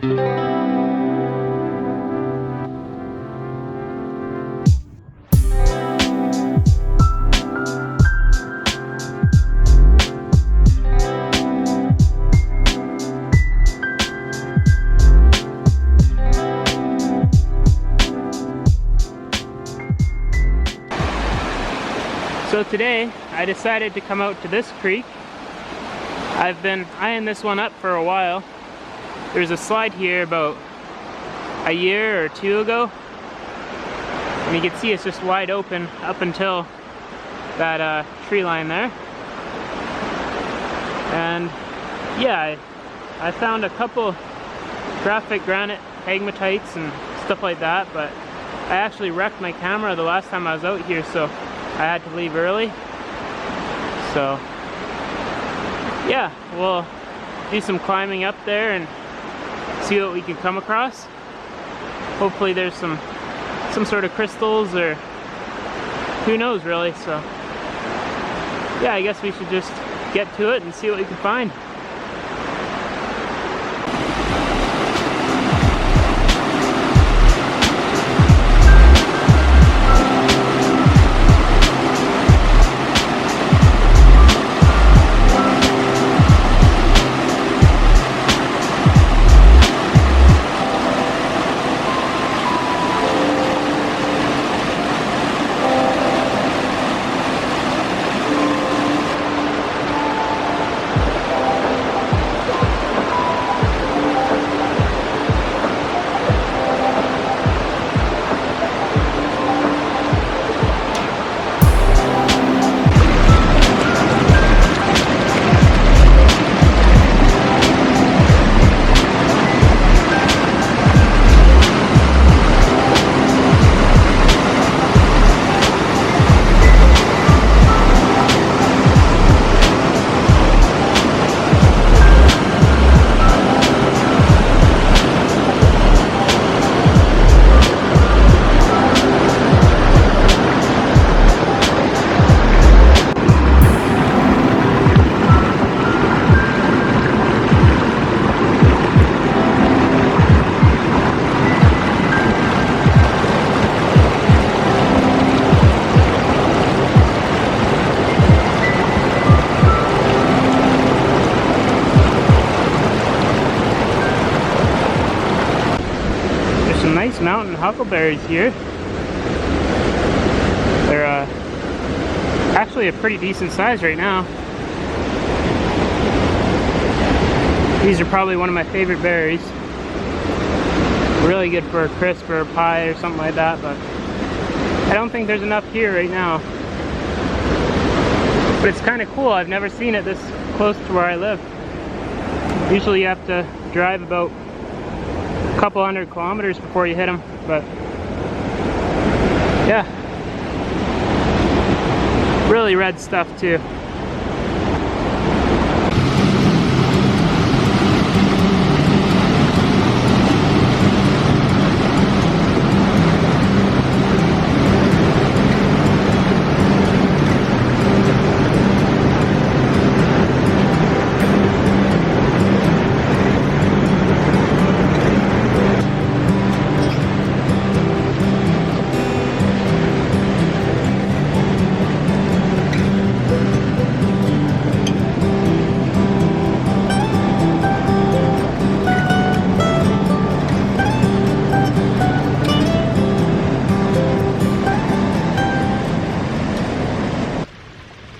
So today I decided to come out to this creek. I've been eyeing this one up for a while. There's a slide here about a year or two ago, and you can see it's just wide open up until that tree line there. And yeah, I found a couple graphic granite pegmatites and stuff like that, but I actually wrecked my camera the last time I was out here, so I had to leave early. So yeah, we'll do some climbing up there and see what we can come across. Hopefully there's some sort of crystals, or who knows really. So yeah, I guess we should just get to it and see what we can find. Mountain huckleberries here. They're actually a pretty decent size right now. These are probably one of my favorite berries. Really good for a crisp or a pie or something like that, but I don't think there's enough here right now. But it's kind of cool. I've never seen it this close to where I live. Usually you have to drive about a couple 100 kilometers before you hit them, but yeah, really red stuff too.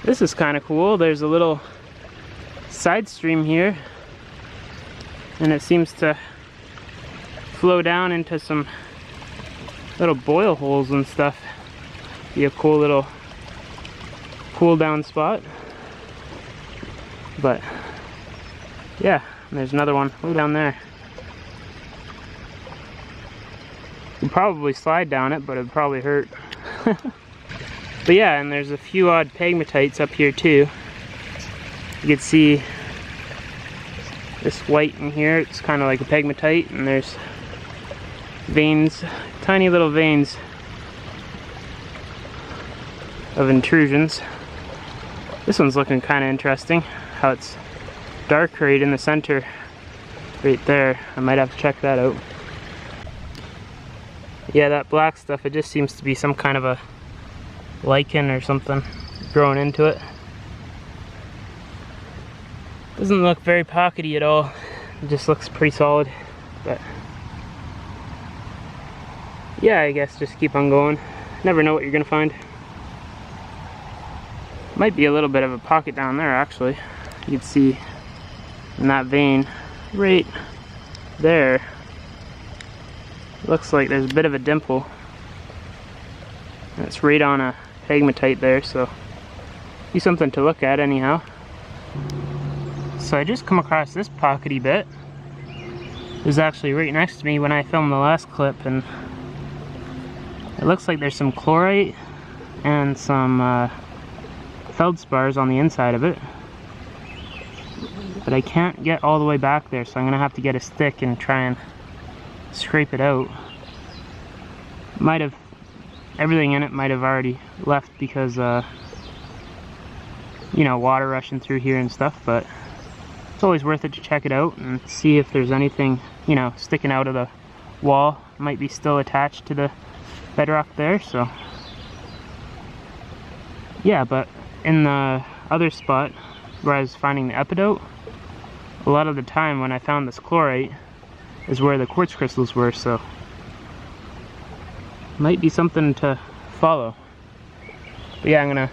This is kind of cool. There's a little side stream here, and it seems to flow down into some little boil holes and stuff. Be a cool little cool down spot. But yeah, there's another one way down there. You could probably slide down it, but it'd probably hurt. But yeah, and there's a few odd pegmatites up here too. You can see this white in here, it's kind of like a pegmatite, and there's veins, tiny little veins of intrusions. This one's looking kind of interesting, how it's dark right in the center right there. I might have to check that out. Yeah, that black stuff, it just seems to be some kind of a lichen or something growing into it. Doesn't look very pockety at all. It just looks pretty solid. But yeah, I guess just keep on going. Never know what you're gonna find. Might be a little bit of a pocket down there actually. You can see in that vein right there. Looks like there's a bit of a dimple. And it's right on a pegmatite there, so be something to look at anyhow. So I just come across this pockety bit. It was actually right next to me when I filmed the last clip, and it looks like there's some chlorite and some feldspars on the inside of it. But I can't get all the way back there, so I'm gonna have to get a stick and try and scrape it out. Might have, everything in it might have already left because you know, water rushing through here and stuff, but it's always worth it to check it out and see if there's anything, you know, sticking out of the wall. Might be still attached to the bedrock there, so yeah. But in the other spot where I was finding the epidote, a lot of the time when I found this chlorite is where the quartz crystals were, so might be something to follow. But yeah, I'm gonna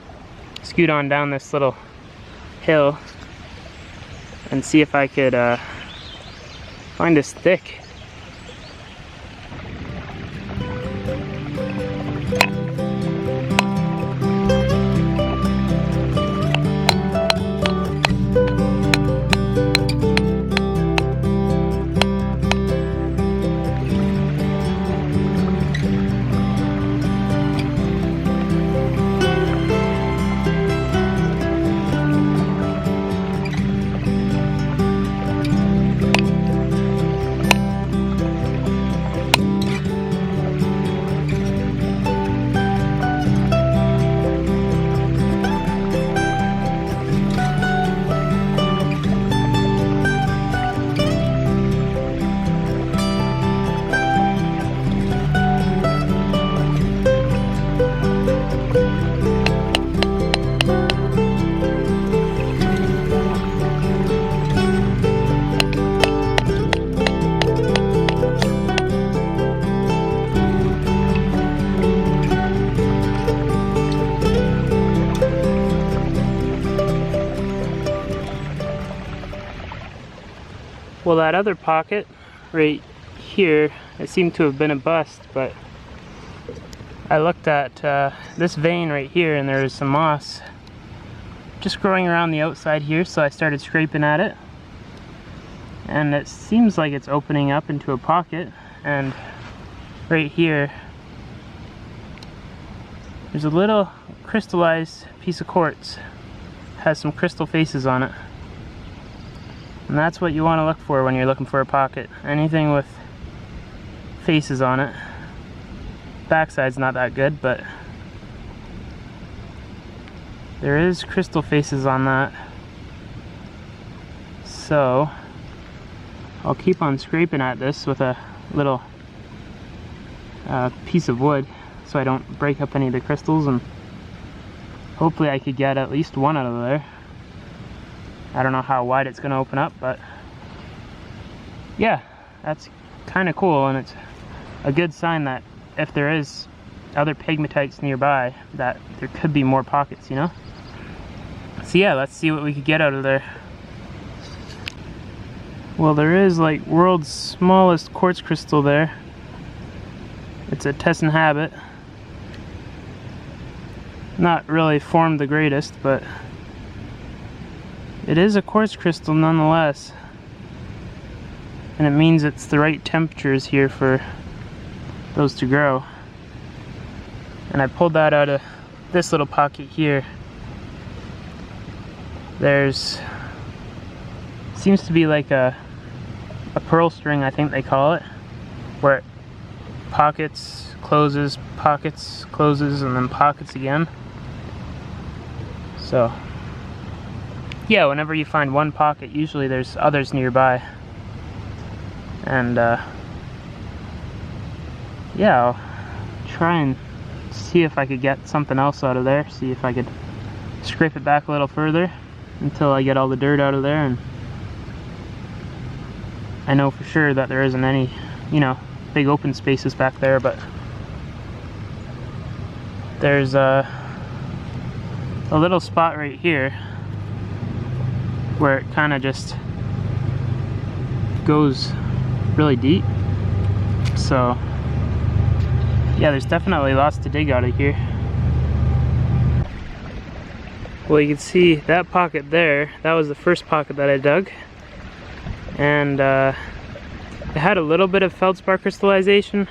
scoot on down this little hill and see if I could find a stick. Well, that other pocket right here, it seemed to have been a bust, but I looked at this vein right here and there was some moss just growing around the outside here, so I started scraping at it. And it seems like it's opening up into a pocket, and right here there's a little crystallized piece of quartz. It has some crystal faces on it. And that's what you want to look for when you're looking for a pocket. Anything with faces on it. Backside's not that good, but there is crystal faces on that. So I'll keep on scraping at this with a little piece of wood so I don't break up any of the crystals, and hopefully I could get at least one out of there. I don't know how wide it's going to open up, but yeah, that's kind of cool, and it's a good sign that if there is other pegmatites nearby, that there could be more pockets, you know? So yeah, let's see what we could get out of there. Well, there is like world's smallest quartz crystal there. It's a Tessin habit. Not really formed the greatest, but it is a quartz crystal nonetheless, and it means it's the right temperatures here for those to grow. And I pulled that out of this little pocket here. There's seems to be like a pearl string, I think they call it, where it pockets, closes, and then pockets again. So yeah, whenever you find one pocket, usually there's others nearby. And yeah, I'll try and see if I could get something else out of there, see if I could scrape it back a little further until I get all the dirt out of there. And I know for sure that there isn't any, you know, big open spaces back there, but there's a little spot right here where it kind of just goes really deep. So yeah, there's definitely lots to dig out of here. Well, you can see that pocket there, that was the first pocket that I dug. And it had a little bit of feldspar crystallization,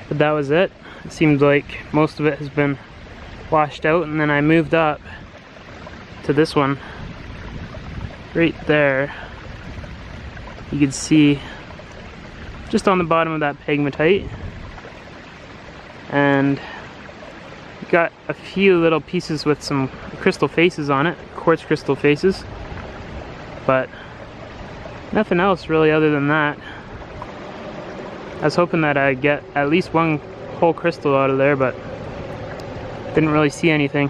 but that was it. It seems like most of it has been washed out. And then I moved up to this one right there. You can see just on the bottom of that pegmatite, and got a few little pieces with some crystal faces on it, quartz crystal faces, but nothing else really other than that. I was hoping that I'd get at least one whole crystal out of there, but didn't really see anything.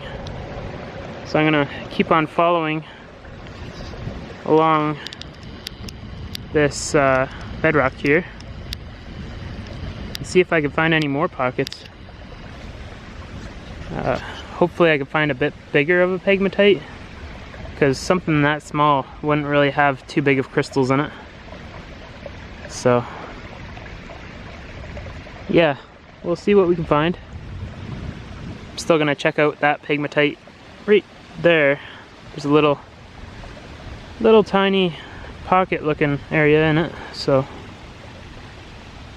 So I'm gonna keep on following along this bedrock here and see if I can find any more pockets. Hopefully I can find a bit bigger of a pegmatite, because something that small wouldn't really have too big of crystals in it. So yeah, we'll see what we can find. I'm still gonna check out that pegmatite right there. There's a little tiny pocket looking area in it, so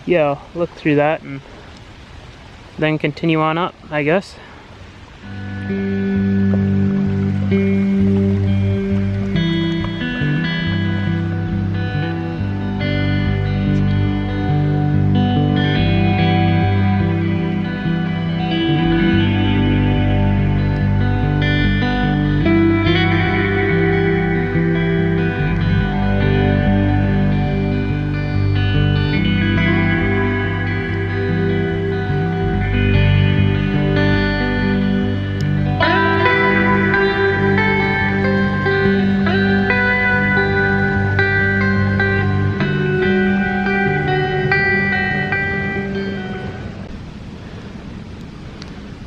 yeah, I'll look through that and then continue on up, I guess.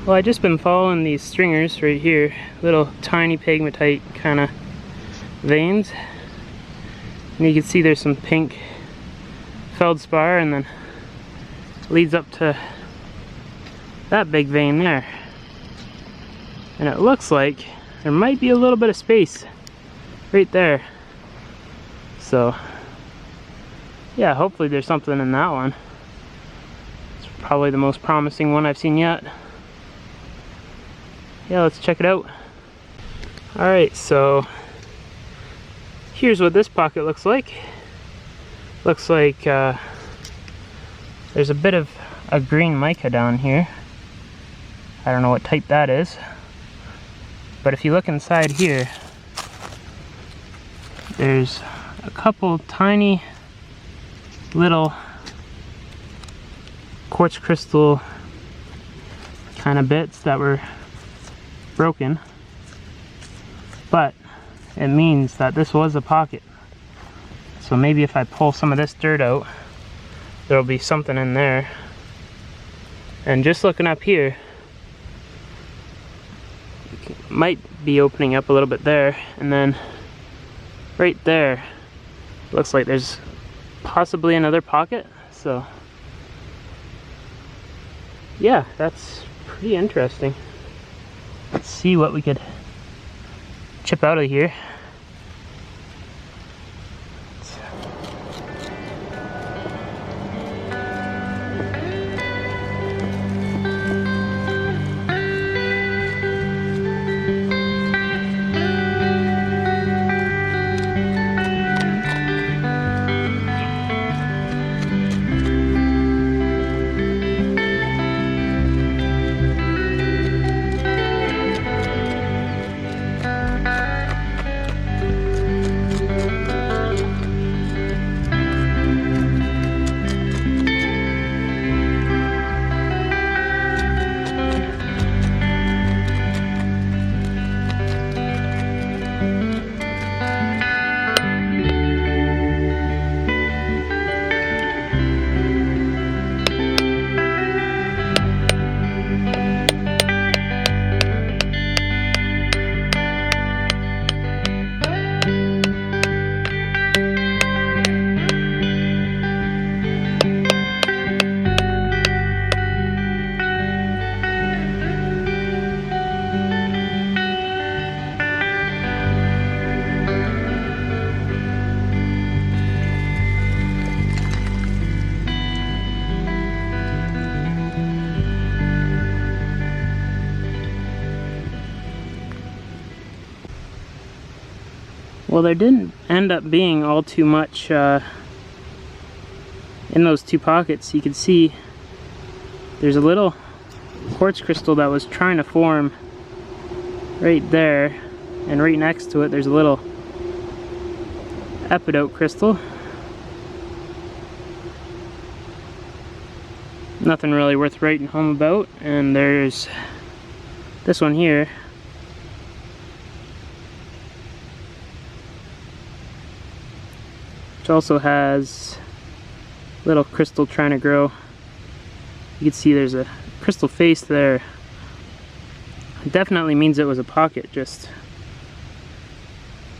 Well, I've just been following these stringers right here, little tiny pegmatite kind of veins, and you can see there's some pink feldspar, and then leads up to that big vein there. And it looks like there might be a little bit of space right there. So yeah, hopefully there's something in that one. It's probably the most promising one I've seen yet. Yeah, let's check it out. Alright, so here's what this pocket looks like. Looks like there's a bit of a green mica down here. I don't know what type that is. But if you look inside here, there's a couple tiny little quartz crystal kind of bits that were broken, but it means that this was a pocket. So maybe if I pull some of this dirt out, there'll be something in there. And just looking up here, might be opening up a little bit there, and then right there looks like there's possibly another pocket. So yeah, that's pretty interesting. Let's see what we could chip out of here. Well, there didn't end up being all too much in those two pockets. You can see there's a little quartz crystal that was trying to form right there, and right next to it there's a little epidote crystal. Nothing really worth writing home about. And there's this one here, which also has a little crystal trying to grow. You can see there's a crystal face there. It definitely means it was a pocket, just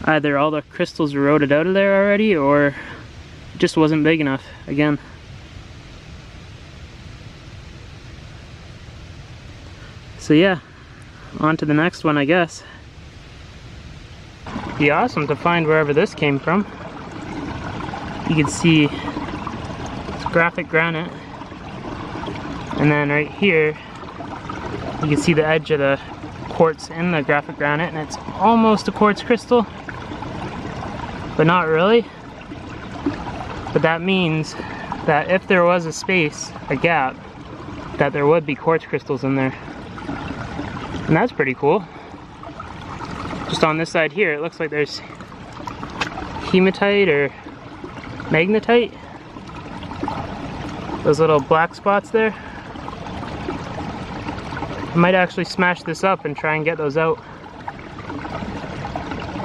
either all the crystals eroded out of there already, or it just wasn't big enough again. So yeah, on to the next one, I guess. Be awesome to find wherever this came from. You can see it's graphic granite, and then right here you can see the edge of the quartz in the graphic granite, and it's almost a quartz crystal, but not really. But that means that if there was a space, a gap, that there would be quartz crystals in there. And that's pretty cool. Just on this side here, it looks like there's hematite or magnetite. Those little black spots there. I might actually smash this up and try and get those out,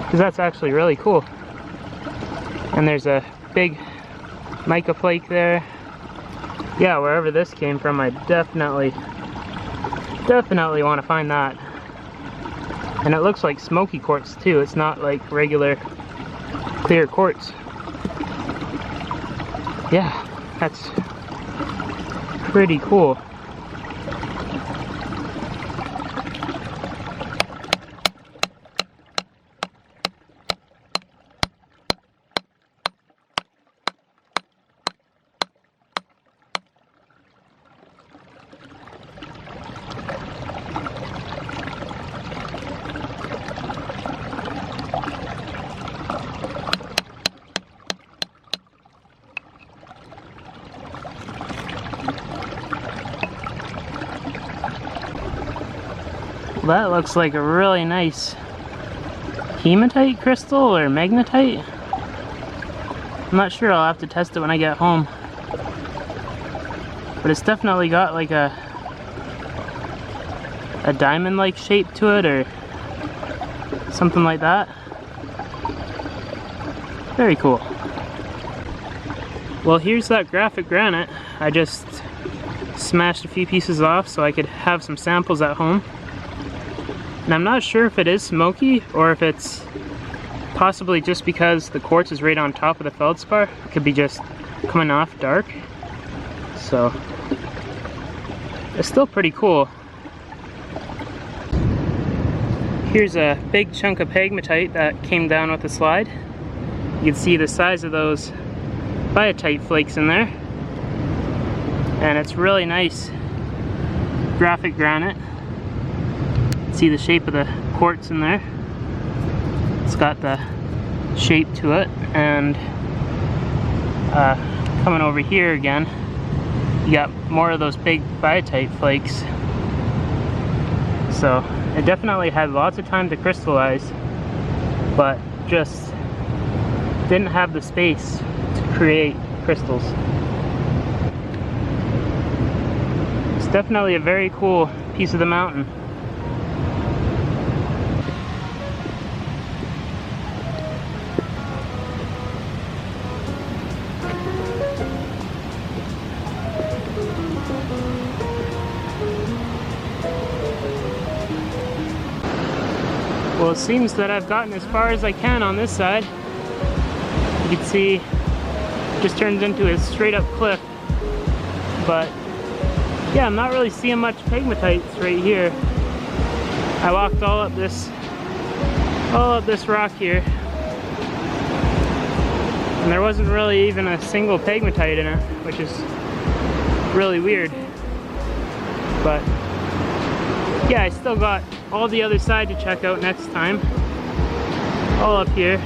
because that's actually really cool. And there's a big mica flake there. Yeah, wherever this came from, I definitely want to find that. And it looks like smoky quartz too. It's not like regular clear quartz. Yeah, that's pretty cool. That looks like a really nice hematite crystal or magnetite. I'm not sure, I'll have to test it when I get home. But it's definitely got like a diamond-like shape to it, or something like that. Very cool. Well, here's that graphic granite. I just smashed a few pieces off so I could have some samples at home. And I'm not sure if it is smoky or if it's possibly just because the quartz is right on top of the feldspar. It could be just coming off dark. So it's still pretty cool. Here's a big chunk of pegmatite that came down with the slide. You can see the size of those biotite flakes in there. And it's really nice graphic granite. See the shape of the quartz in there. It's got the shape to it. And coming over here again, you got more of those big biotite flakes. So it definitely had lots of time to crystallize, but just didn't have the space to create crystals. It's definitely a very cool piece of the mountain. Well, it seems that I've gotten as far as I can on this side. You can see it just turns into a straight up cliff. But yeah, I'm not really seeing much pegmatites right here. I walked all up this rock here, and there wasn't really even a single pegmatite in it, which is really weird. But yeah, I still got all the other side to check out next time. All up here.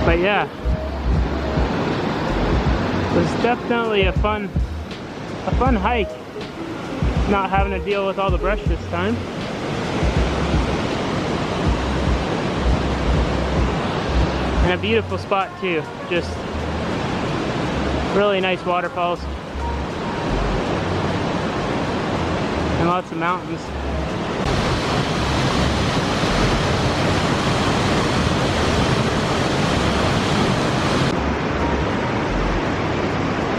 But yeah, it was definitely a fun hike, not having to deal with all the brush this time. And a beautiful spot too, just really nice waterfalls and lots of mountains.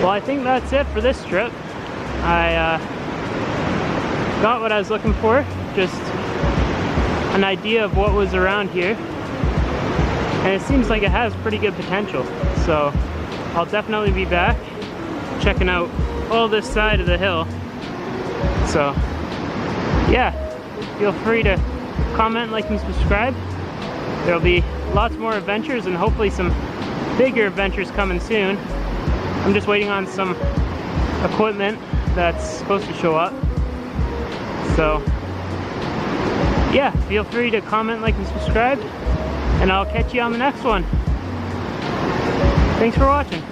Well, I think that's it for this trip. I got what I was looking for, just an idea of what was around here. And it seems like it has pretty good potential. So I'll definitely be back checking out all this side of the hill. So yeah, feel free to comment, like, and subscribe. There'll be lots more adventures and hopefully some bigger adventures coming soon. I'm just waiting on some equipment that's supposed to show up. So yeah, feel free to comment, like, and subscribe, and I'll catch you on the next one. Thanks for watching.